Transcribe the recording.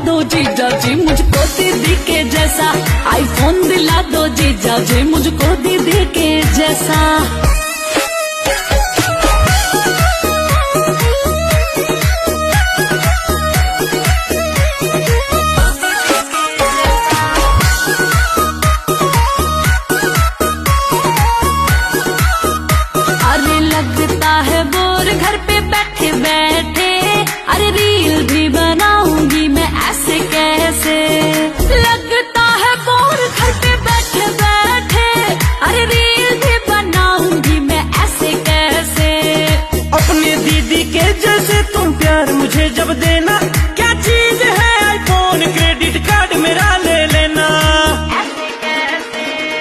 दो जीजा जी मुझको दीदी के जैसा, आईफोन दिला दो जीजा जी मुझको दीदी के जैसा। अरे लगता है बोर घर पे बैठे बैठे, अरे रील भी बनाऊंगी मैं ऐसे कैसे। लगता है बोर घर पे बैठे बैठे, अरे रील भी बनाऊंगी मैं ऐसे कैसे। अपने दीदी के जैसे तुम प्यार मुझे जब देना